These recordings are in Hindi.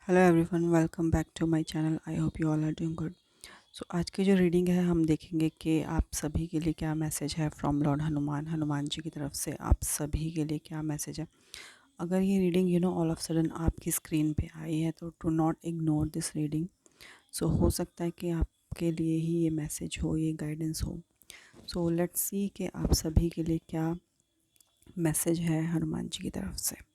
Hello everyone, welcome back to my channel. I hope you all are doing good. So आज की जो रीडिंग है हम देखेंगे कि आप सभी के लिए क्या मैसेज है फ्रॉम लॉर्ड हनुमान। हनुमान जी की तरफ से आप सभी के लिए क्या मैसेज है। अगर ये रीडिंग ऑल ऑफ सडन आपकी स्क्रीन पे आई है तो do not ignore this reading. So हो सकता है कि आपके लिए ही ये मैसेज हो, ये गाइडेंस हो। सो लेट्स सी कि आप सभी के लिए क्या मैसेज है हनुमान जी की तरफ से।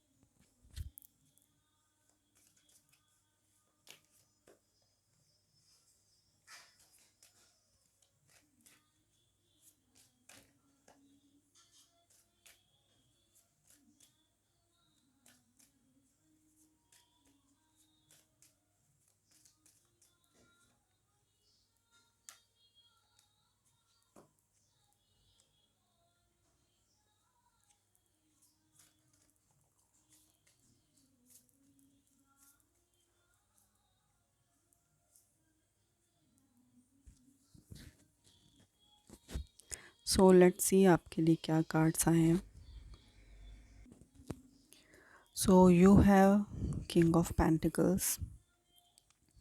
सो लेट्स सी आपके लिए क्या कार्ड्स आए हैं। So you have King of Pentacles,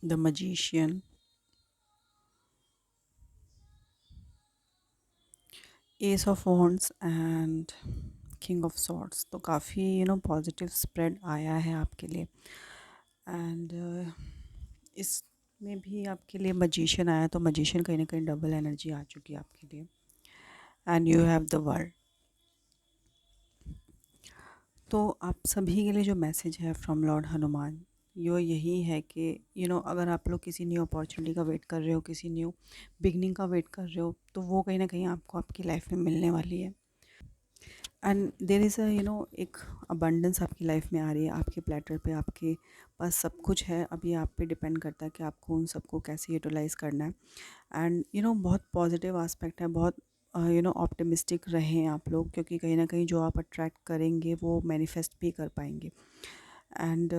the Magician, Ace of Wands and King of Swords। तो काफ़ी पॉजिटिव स्प्रेड आया है आपके लिए। एंड इसमें भी आपके लिए मजिशियन आया, तो मजिशियन कहीं ना कहीं डबल एनर्जी आ चुकी है आपके लिए। And you have the world. तो आप सभी के लिए जो मैसेज है फ्रॉम लॉर्ड हनुमान, यो यही है कि अगर आप लोग किसी न्यू अपॉर्चुनिटी का वेट कर रहे हो, किसी न्यू बिगनिंग का वेट कर रहे हो, तो वो कहीं ना कहीं आपको आपकी लाइफ में मिलने वाली है। एंड देर इज़ अ एक अबंडेंस आपकी लाइफ में आ रही है। आपके प्लेटर पे आपके पास सब कुछ है। अभी आप पे डिपेंड करता है कि आपको उन सबको कैसे यूटिलाइज़ करना है। एंड बहुत पॉजिटिव आस्पेक्ट है, बहुत ऑप्टिमिस्टिक रहें आप लोग, क्योंकि कहीं ना कहीं जो आप अट्रैक्ट करेंगे वो मैनिफेस्ट भी कर पाएंगे। एंड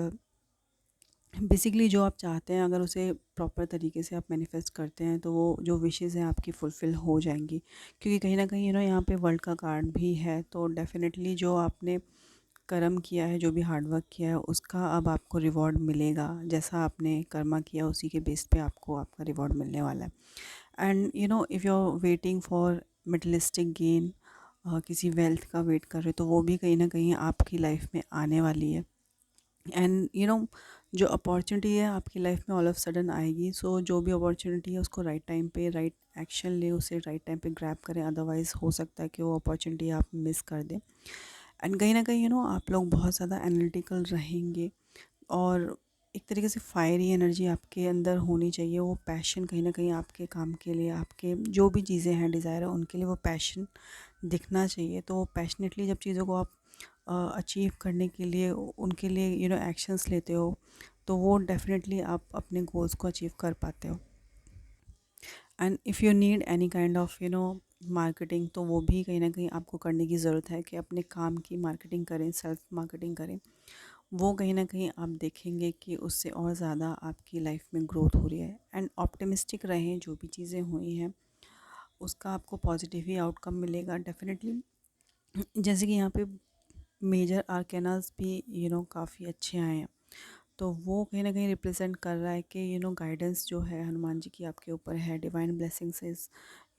बेसिकली जो आप चाहते हैं, अगर उसे प्रॉपर तरीके से आप मैनिफेस्ट करते हैं तो वो जो विशेज़ हैं आपकी फुलफ़िल हो जाएंगी। क्योंकि कहीं ना कहीं यहाँ पे वर्ल्ड का कार्ड भी है, तो डेफिनेटली जो आपने कर्म किया है, जो भी हार्ड वर्क किया है, उसका अब आपको रिवॉर्ड मिलेगा। जैसा आपने कर्मा किया उसी के बेस पे आपको आपका रिवॉर्ड मिलने वाला है। And if you are waiting for materialistic gain, किसी वेल्थ का वेट कर रहे हो, तो वो भी कहीं ना कहीं आपकी लाइफ में आने वाली है। एंड जो अपॉर्चुनिटी है आपकी लाइफ में ऑल ऑफ सडन आएगी। सो जो भी अपॉर्चुनिटी है उसको राइट टाइम पे राइट एक्शन ले, उसे राइट टाइम पे ग्रैब करें। अदरवाइज़ हो सकता है कि वो अपॉर्चुनिटी आप मिस कर दें। एंड कहीं ना कहीं आप लोग बहुत ज़्यादा एनालिटिकल रहेंगे, और एक तरीके से फायरी एनर्जी आपके अंदर होनी चाहिए। वो पैशन कहीं ना कहीं आपके काम के लिए, आपके जो भी चीज़ें हैं डिज़ायर है उनके लिए वो पैशन दिखना चाहिए। तो पैशनेटली जब चीज़ों को आप अचीव करने के लिए उनके लिए एक्शंस लेते हो, तो वो डेफिनेटली आप अपने गोल्स को अचीव कर पाते हो। And if you need any kind of marketing, तो वो भी कहीं ना कहीं आपको करने की ज़रूरत है कि अपने काम की मार्केटिंग करें, सेल्फ मार्केटिंग करें। वो कहीं ना कहीं आप देखेंगे कि उससे और ज़्यादा आपकी लाइफ में ग्रोथ हो रही है। एंड ऑप्टिमिस्टिक रहें, जो भी चीज़ें हुई हैं उसका आपको पॉजिटिव ही आउटकम मिलेगा डेफिनेटली। जैसे कि यहाँ पे मेजर आर्केनास भी काफ़ी अच्छे आए हैं, तो वो कहीं ना कहीं रिप्रेजेंट कर रहा है कि गाइडेंस जो है हनुमान जी की आपके ऊपर है। Divine blessings is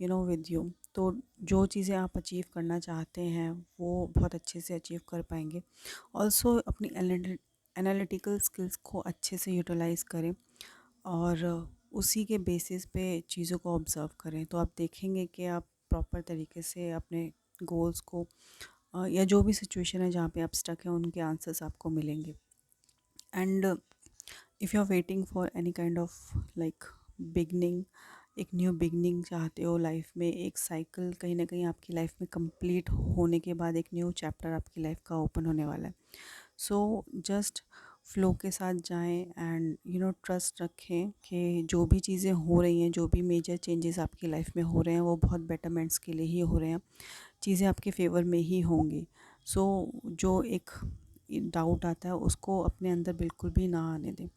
with you. तो जो चीज़ें आप अचीव करना चाहते हैं वो बहुत अच्छे से अचीव कर पाएंगे। ऑल्सो अपनी एनालिटिकल स्किल्स को अच्छे से यूटिलाइज़ करें, और उसी के बेसिस पे चीज़ों को ऑब्ज़र्व करें, तो आप देखेंगे कि आप प्रॉपर तरीके से अपने गोल्स को या जो भी सिचुएशन है जहाँ पे आप स्टक हैं उनके आंसर्स आपको मिलेंगे। And if you are waiting for any kind of like beginning, एक न्यू बिगनिंग चाहते हो लाइफ में, एक साइकिल कहीं ना कहीं आपकी लाइफ में कंप्लीट होने के बाद एक न्यू चैप्टर आपकी लाइफ का ओपन होने वाला है। सो जस्ट फ्लो के साथ जाएं एंड ट्रस्ट रखें कि जो भी चीज़ें हो रही हैं, जो भी मेजर चेंजेस आपकी लाइफ में हो रहे हैं, वो बहुत बेटरमेंट्स के लिए ही हो रहे हैं। चीज़ें आपके फेवर में ही होंगी। सो जो एक डाउट आता है उसको अपने अंदर बिल्कुल भी ना आने दें।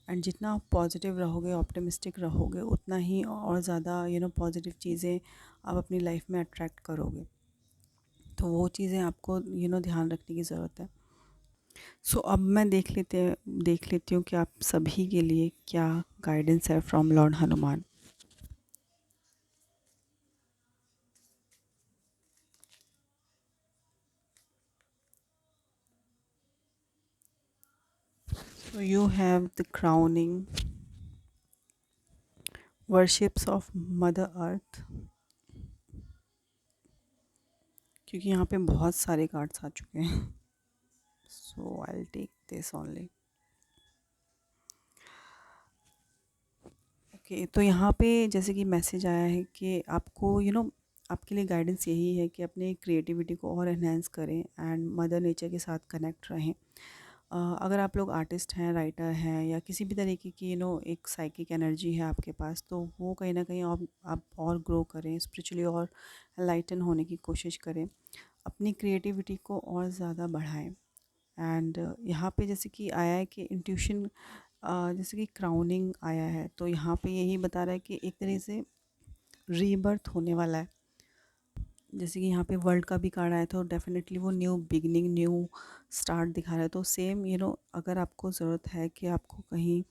एंड जितना आप पॉजिटिव रहोगे, ऑप्टिमिस्टिक रहोगे, उतना ही और ज़्यादा पॉजिटिव चीज़ें आप अपनी लाइफ में अट्रैक्ट करोगे। तो वो चीज़ें आपको ध्यान रखने की ज़रूरत है। सो अब मैं देख लेती हूँ कि आप सभी के लिए क्या गाइडेंस है from lord Hanuman. So you have the crowning, worships of mother earth, क्योंकि यहाँ पे बहुत सारे कार्ड्स आ चुके हैं। So I will take this only. Okay, तो यहाँ पे जैसे कि मैसेज आया है कि आपको आपके लिए गाइडेंस यही है कि अपने क्रिएटिविटी को और एनहेंस करें एंड मदर नेचर के साथ कनेक्ट रहें। अगर आप लोग आर्टिस्ट हैं, राइटर हैं, या किसी भी तरीके की एक साइकिक एनर्जी है आपके पास, तो वो कहीं ना कहीं आप और ग्रो करें स्पिरिचुअली, और एनलाइटन होने की कोशिश करें, अपनी क्रिएटिविटी को और ज़्यादा बढ़ाएं। एंड यहाँ पे जैसे कि आया है कि इंट्यूशन, जैसे कि क्राउनिंग आया है, तो यहाँ पे यही बता रहा है कि एक तरह से रीबर्थ होने वाला है। जैसे कि यहाँ पे वर्ल्ड का भी कार्ड आया था, तो डेफिनेटली वो न्यू बिगनिंग, न्यू स्टार्ट दिखा रहा है। तो सेम अगर आपको ज़रूरत है कि आपको कहीं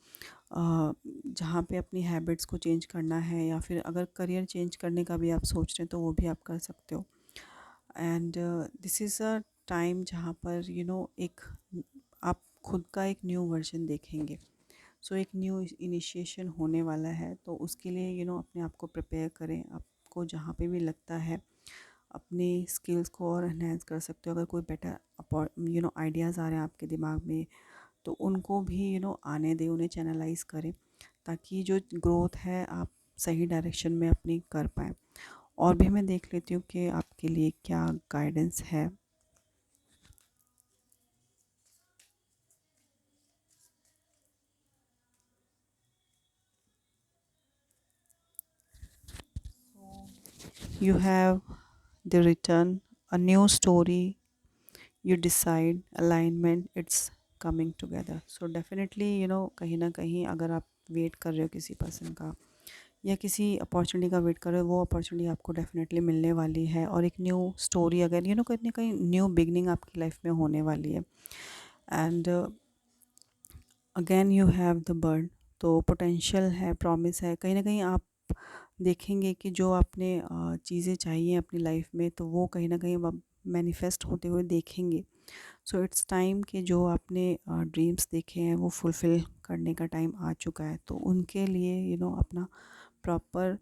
जहाँ पे अपनी हैबिट्स को चेंज करना है, या फिर अगर करियर चेंज करने का भी आप सोच रहे हैं, तो वो भी आप कर सकते हो। And this is a time जहाँ पर एक आप खुद का एक न्यू वर्जन देखेंगे। सो एक न्यू इनिशिएशन होने वाला है, तो उसके लिए अपने आप को प्रिपेयर करें। आपको जहाँ पे भी लगता है अपनी स्किल्स को और एनहेंस कर सकते हो, अगर कोई बेटर आइडियाज़ आ रहे हैं आपके दिमाग में, तो उनको भी आने दें, उन्हें चैनलाइज करें, ताकि जो ग्रोथ है आप सही डायरेक्शन में अपनी कर पाएँ। और भी मैं देख लेती हूँ कि आपके लिए क्या गाइडेंस है। You have the return, a new story, you decide, alignment, it's coming together. So definitely कहीं ना कहीं अगर आप वेट कर रहे हो किसी पर्सन का, या किसी अपॉर्चुनिटी का वेट कर रहे हो, वो अपॉर्चुनिटी आपको डेफिनेटली मिलने वाली है। और एक न्यू स्टोरी, अगर कहीं ना कहीं न्यू बिगनिंग आपकी लाइफ में होने वाली है। And again you have the bird, तो पोटेंशियल है, प्रॉमिस है। कहीं ना कहीं आप देखेंगे कि जो आपने चीज़ें चाहिए अपनी लाइफ में, तो वो कहीं ना कहीं आप मैनिफेस्ट होते हुए देखेंगे। सो इट्स टाइम कि जो आपने ड्रीम्स देखे हैं वो फुलफ़िल करने का टाइम आ चुका है। तो उनके लिए अपना प्रॉपर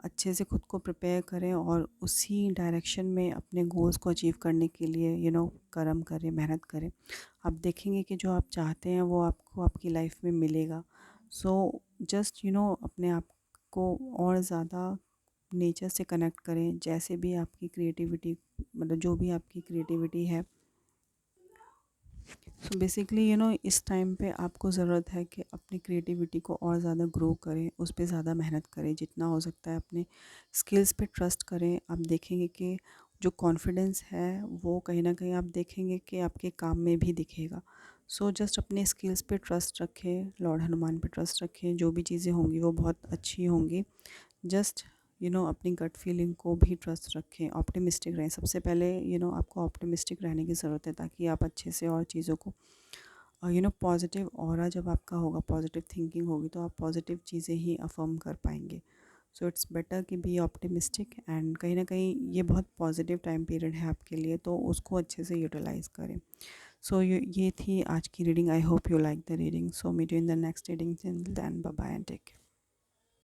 अच्छे से खुद को प्रिपेयर करें, और उसी डायरेक्शन में अपने गोल्स को अचीव करने के लिए कर्म करें, मेहनत करें। आप देखेंगे कि जो आप चाहते हैं वो आपको आपकी लाइफ में मिलेगा। सो जस्ट अपने आप को और ज़्यादा नेचर से कनेक्ट करें। जैसे भी आपकी क्रिएटिविटी, मतलब जो भी आपकी क्रिएटिविटी है, सो बेसिकली इस टाइम पे आपको ज़रूरत है कि अपनी क्रिएटिविटी को और ज़्यादा ग्रो करें, उस पे ज़्यादा मेहनत करें, जितना हो सकता है अपने स्किल्स पे ट्रस्ट करें। आप देखेंगे कि जो कॉन्फिडेंस है वो कहीं ना कहीं आप देखेंगे कि आपके काम में भी दिखेगा। सो जस्ट अपने स्किल्स पे ट्रस्ट रखें, लॉर्ड हनुमान पे ट्रस्ट रखें, जो भी चीज़ें होंगी वो बहुत अच्छी होंगी। जस्ट अपनी गट फीलिंग को भी ट्रस्ट रखें, ऑप्टिमिस्टिक रहें। सबसे पहले आपको ऑप्टिमिस्टिक रहने की ज़रूरत है, ताकि आप अच्छे से और चीज़ों को पॉजिटिव ऑरा जब आपका होगा, पॉजिटिव थिंकिंग होगी, तो आप पॉजिटिव चीज़ें ही अफर्म कर पाएंगे। सो इट्स बेटर कि बी ऑप्टिमिस्टिक, एंड कहीं ना कहीं ये बहुत पॉजिटिव टाइम पीरियड है आपके लिए, तो उसको अच्छे से यूटिलाइज़ करें। सो ये थी आज की reading. I hope you like the reading. So meet you in the next reading. Till then, bye bye and take care.